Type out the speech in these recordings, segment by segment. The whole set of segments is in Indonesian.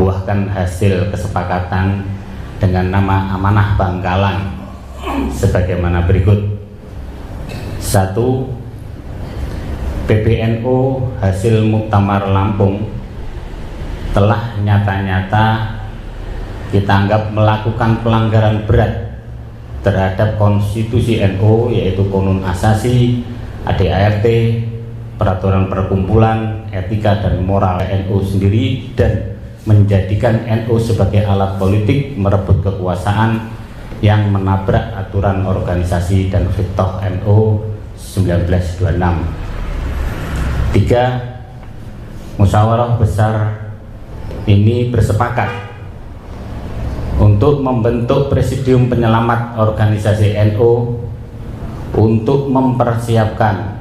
membuahkan hasil kesepakatan dengan nama Amanah Bangkalan sebagaimana berikut. 1. PBNU hasil Muktamar Lampung telah nyata-nyata kita anggap melakukan pelanggaran berat terhadap konstitusi NU, yaitu Konun Asasi, ADART, peraturan perkumpulan, etika dan moral NU sendiri, dan menjadikan NU sebagai alat politik merebut kekuasaan yang menabrak aturan organisasi dan fiqh NU 1926. 3. Musyawarah besar ini bersepakat untuk membentuk Presidium Penyelamat Organisasi NU untuk mempersiapkan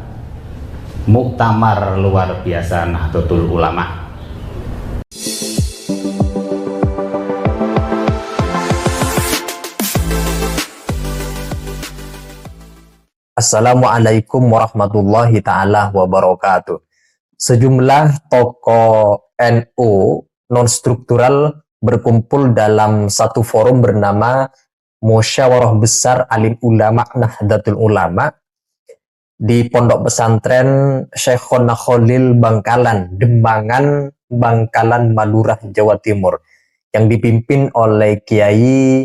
Muktamar luar biasa Nahdlatul Ulama. Assalamualaikum warahmatullahi ta'ala wabarakatuh. Sejumlah tokoh NU non-struktural berkumpul dalam satu forum bernama Musyawarah Besar Alim Ulama Nahdlatul Ulama di Pondok Pesantren Syekhona Khalil Bangkalan, Dembangan, Bangkalan, Madura, Jawa Timur, yang dipimpin oleh Kiai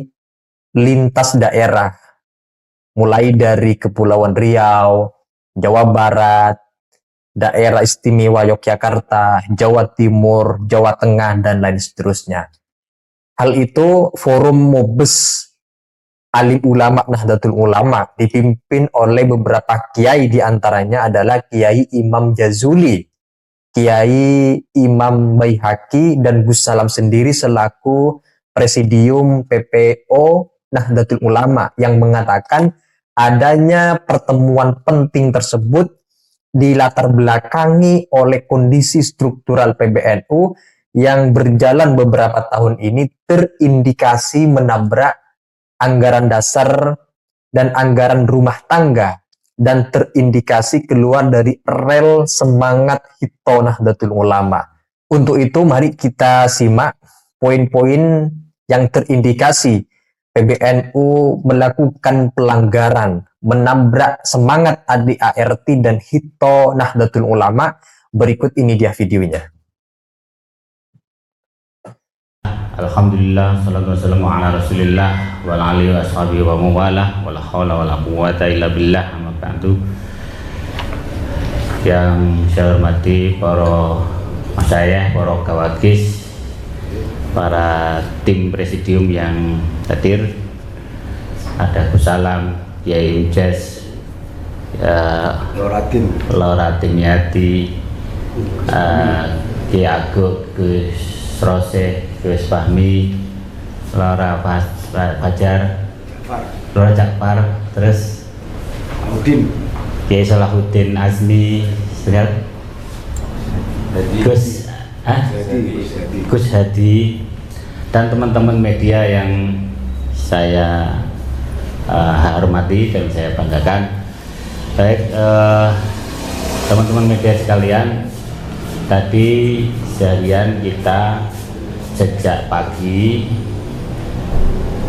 lintas daerah, mulai dari Kepulauan Riau, Jawa Barat, Daerah Istimewa Yogyakarta, Jawa Timur, Jawa Tengah, dan lain seterusnya. Hal itu forum Mubes Alim Ulama Nahdlatul Ulama dipimpin oleh beberapa kiai, diantaranya adalah Kiai Imam Jazuli, Kiai Imam Baihaqi, dan Gus Salam sendiri selaku Presidium PPO Nahdlatul Ulama, yang mengatakan adanya pertemuan penting tersebut dilatar belakangi oleh kondisi struktural PBNU yang berjalan beberapa tahun ini terindikasi menabrak anggaran dasar dan anggaran rumah tangga, dan terindikasi keluar dari rel semangat Hito Nahdlatul Ulama. Untuk itu mari kita simak poin-poin yang terindikasi PBNU melakukan pelanggaran, menabrak semangat ADART dan Hito Nahdlatul Ulama. Berikut ini dia videonya. Alhamdulillah, salatu wassalamu ala rasulillah wa ala alihi wa ashabihi wa mawalah, wa la hawla wa la quwwata illa billah, amma ba'du. Yang saya hormati para masyayikh, para kawakis, para tim presidium yang hadir, ada Gus Salam, Kiai Ujas, Loratin Yati, Kiai Aguk, Gus Rose, Gus Fahmi, Lora Fajar, Lora Jakfar, terus Kiai Salahuddin Azmi, Gus Hadi, dan teman-teman media yang saya hormati dan saya banggakan. Baik, teman-teman media sekalian, tadi seharian kita sejak pagi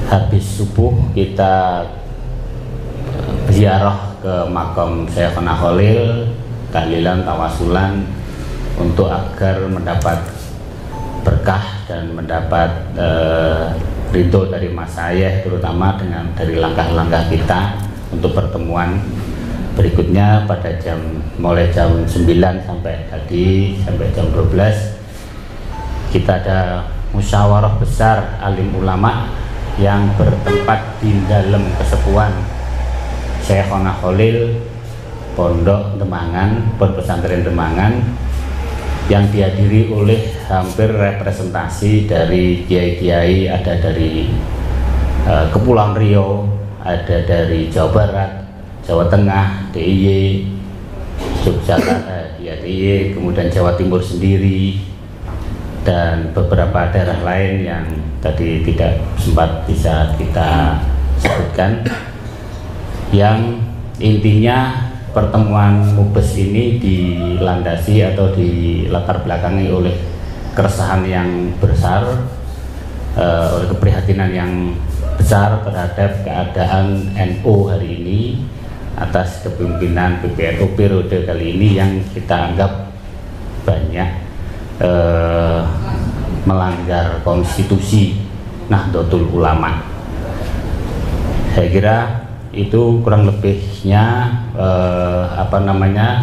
habis subuh kita ziarah ke makam Syekhona Khalil, tahlilan, tawasulan, untuk agar mendapat berkah dan mendapat ridho dari Mas Ayah, terutama dari langkah-langkah kita untuk pertemuan berikutnya pada mulai jam 9 sampai tadi sampai jam 12 kita ada musyawarah besar alim ulama yang bertempat di dalam kesepuan Syekhona Khalil, Pondok Dembangan, Pondok Pesantren Dembangan, yang dihadiri oleh hampir representasi dari kiai-kiai, ada dari Kepulauan Riau, ada dari Jawa Barat, Jawa Tengah, DIY, Yogyakarta, DIY, kemudian Jawa Timur sendiri, dan beberapa daerah lain yang tadi tidak sempat bisa kita sebutkan. Yang intinya pertemuan Mubes ini dilandasi atau dilatar belakangi oleh keresahan yang besar, oleh keprihatinan yang besar terhadap keadaan NU hari ini atas kepemimpinan PBNU periode kali ini yang kita anggap banyak melanggar konstitusi Nahdlatul Ulama. Saya kira itu kurang lebihnya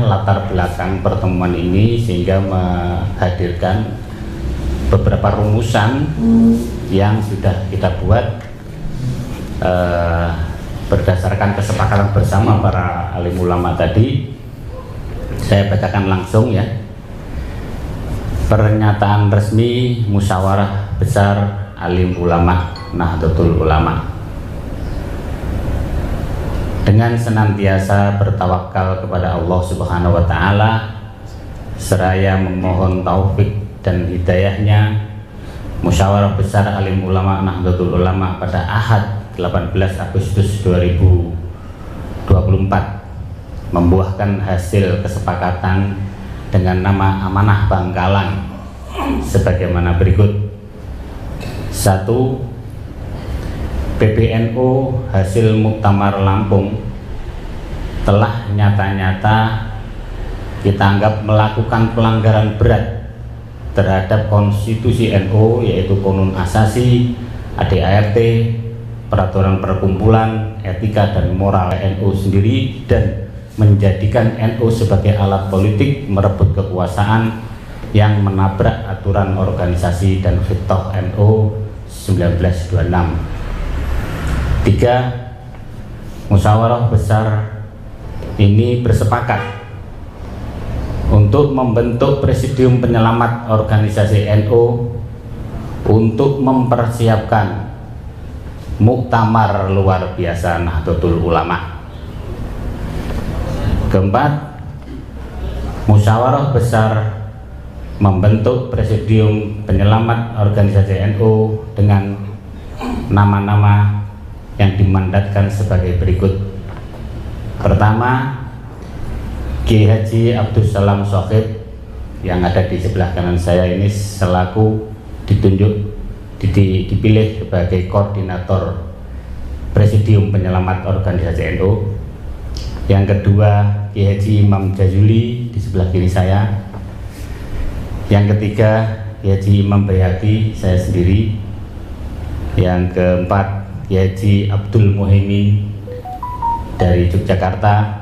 latar belakang pertemuan ini, sehingga menghadirkan beberapa rumusan yang sudah kita buat berdasarkan kesepakatan bersama para alim ulama tadi. Saya bacakan langsung ya. Pernyataan resmi Musyawarah Besar Alim Ulama Nahdlatul Ulama. Dengan senantiasa bertawakal kepada Allah Subhanahu wa Ta'ala, seraya memohon taufik dan hidayahnya, Musyawarah Besar Alim Ulama Nahdlatul Ulama pada Ahad 18 Agustus 2024 membuahkan hasil kesepakatan dengan nama Amanah Bangkalan sebagaimana berikut. 1. PBNU hasil Muktamar Lampung telah nyata-nyata kita anggap melakukan pelanggaran berat terhadap konstitusi NU, yaitu Qonun Asasi, ADART, peraturan perkumpulan, etika dan moral NU sendiri, dan menjadikan NU sebagai alat politik merebut kekuasaan yang menabrak aturan organisasi dan fitrah NU 1926. 3. Musyawarah Besar ini bersepakat untuk membentuk Presidium Penyelamat Organisasi NU untuk mempersiapkan Muktamar luar biasa Nahdlatul Ulama. Keempat, Musyawarah Besar membentuk Presidium Penyelamat Organisasi NU dengan nama-nama yang dimandatkan sebagai berikut. Pertama, Kiai Haji Abdus Salam Shokib yang ada di sebelah kanan saya ini selaku dipilih sebagai koordinator Presidium Penyelamat Organisasi NU. Yang kedua, Kiai Haji Imam Jazuli di sebelah kiri saya. Yang ketiga, Kiai Haji Imam Bayhaqi, saya sendiri. Yang keempat, Kiai Haji Abdul Muhaimin dari Yogyakarta.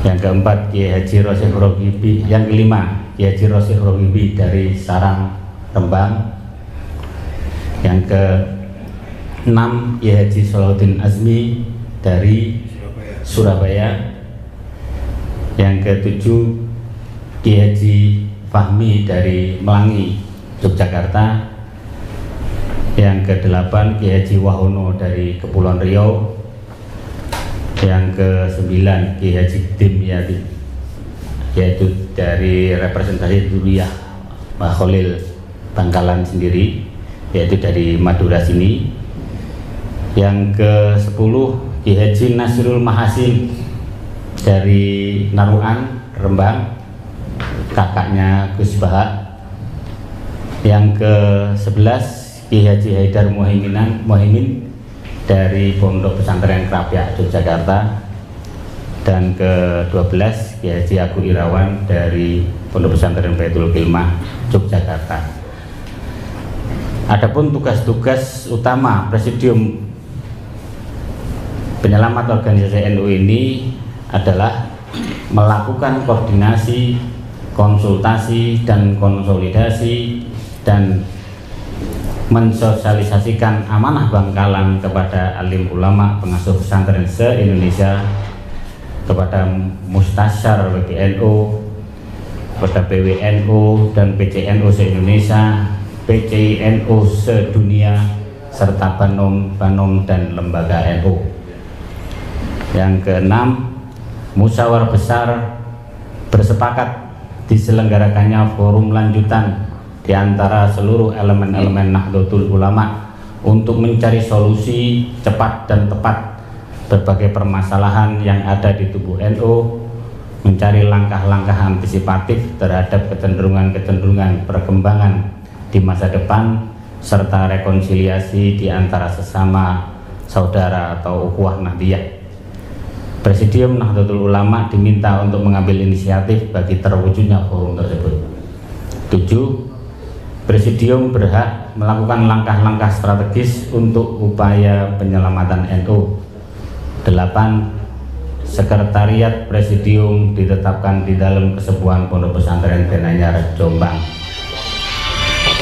Yang keempat, Kiai Haji Rosyih Rogibi. Yang kelima, Kiai Haji Rosyih Rogibi dari Sarang, Rembang. Yang keenam, Kiai Haji Salahuddin Azmi dari Surabaya. Yang ketujuh, Kiai Haji Fahmi dari Melangi, Yogyakarta. Yang kedelapan, Kiai Haji Wahono dari Kepulauan Riau. Yang ke-9, Kiai Haji Dimyati, yaitu dari representasi Duriyah Mbah Khalil Bangkalan sendiri, yaitu dari Madura sini. Yang ke-10, Kiai Haji Nasrul Mahasin dari Naruan, Rembang, kakaknya Gus Baha. Yang ke-11, Kiai Haji Haidar Muhaimin dari Pondok Pesantren Krapyak, Yogyakarta. Dan ke-12, Kiai Haji Agung Irawan dari Pondok Pesantren Baitul Kilmah, Yogyakarta. Adapun tugas-tugas utama Presidium Penyelamat Organisasi NU ini adalah melakukan koordinasi, konsultasi, dan konsolidasi, dan mensosialisasikan amanah Bangkalan kepada alim ulama pengasuh pesantren se-Indonesia, kepada Mustasyar PBNU, kepada PWNU dan PCNU se-Indonesia, PCNU sedunia, serta Banom dan lembaga NU. Yang keenam, Musyawarah Besar bersepakat diselenggarakannya forum lanjutan di antara seluruh elemen-elemen Nahdlatul Ulama untuk mencari solusi cepat dan tepat berbagai permasalahan yang ada di tubuh NU, mencari langkah-langkah antisipatif terhadap kecenderungan-kecenderungan perkembangan di masa depan, serta rekonsiliasi di antara sesama saudara atau ukhuwah Nahdliyah. Presidium Nahdlatul Ulama diminta untuk mengambil inisiatif bagi terwujudnya forum tersebut. 7. Presidium berhak melakukan langkah-langkah strategis untuk upaya penyelamatan NU. 8. Sekretariat Presidium ditetapkan di dalam Kesepuhan Pondok Pesantren Benanyar, Jombang.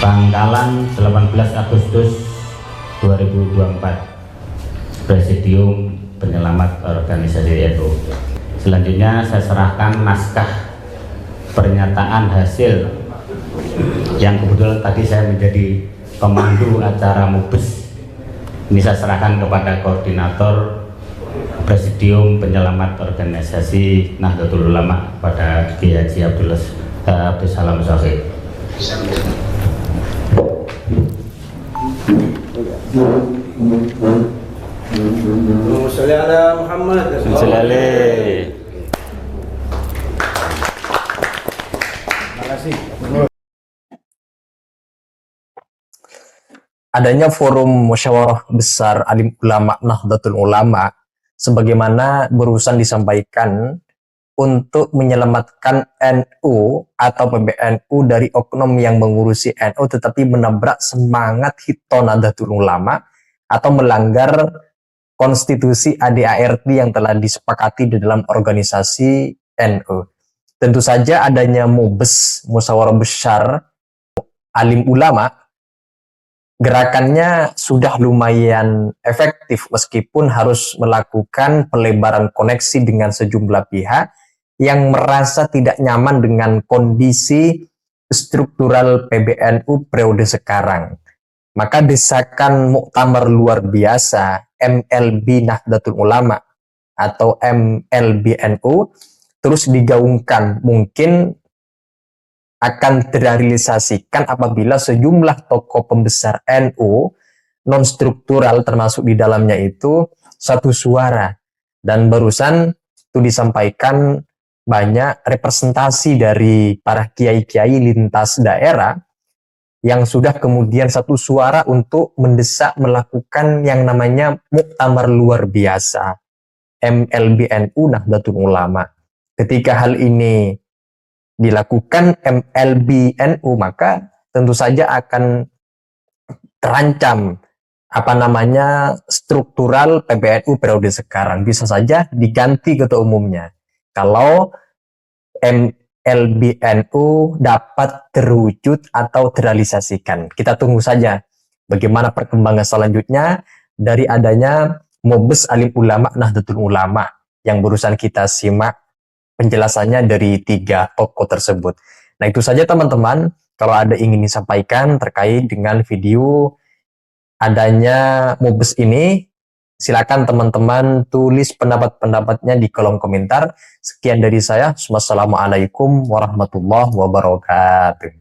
Bangkalan 18 Agustus 2024. Presidium Penyelamat Organisasi NU. Selanjutnya saya serahkan naskah pernyataan hasil yang kebetulan tadi saya menjadi pemandu acara MUBES. Ini saya serahkan kepada koordinator Presidium Penyelamat Organisasi Nahdlatul Ulama, pada Kiai Haji Abdul Salam Shafii. Sholli ala Muhammad. Terima kasih. Adanya forum musyawarah besar alim ulama Nahdlatul Ulama sebagaimana berurusan disampaikan untuk menyelamatkan NU atau PBNU dari oknum yang mengurusi NU tetapi menabrak semangat Hito Nahdlatul Ulama atau melanggar konstitusi ADART yang telah disepakati di dalam organisasi NU. Tentu saja adanya MUBES, musyawarah besar alim ulama, gerakannya sudah lumayan efektif meskipun harus melakukan pelebaran koneksi dengan sejumlah pihak yang merasa tidak nyaman dengan kondisi struktural PBNU periode sekarang. Maka desakan muktamar luar biasa MLB Nahdlatul Ulama atau MLBNU terus digaungkan, mungkin akan terrealisasikan apabila sejumlah tokoh pembesar NU non-struktural termasuk di dalamnya itu satu suara. Dan barusan itu disampaikan banyak representasi dari para kiai-kiai lintas daerah yang sudah kemudian satu suara untuk mendesak melakukan yang namanya muktamar luar biasa MLBNU Nahdlatul Ulama. Ketika hal ini dilakukan MLBNU, maka tentu saja akan terancam struktural PBNU periode sekarang. Bisa saja diganti ketua umumnya kalau MLBNU dapat terwujud atau terrealisasikan. Kita tunggu saja bagaimana perkembangan selanjutnya dari adanya MUBES Alim Ulama Nahdlatul Ulama yang barusan kita simak penjelasannya dari 3 tokoh tersebut. Nah, itu saja teman-teman. Kalau ada ingin disampaikan terkait dengan video adanya MUBES ini, silakan teman-teman tulis pendapat-pendapatnya di kolom komentar. Sekian dari saya. Wassalamualaikum warahmatullahi wabarakatuh.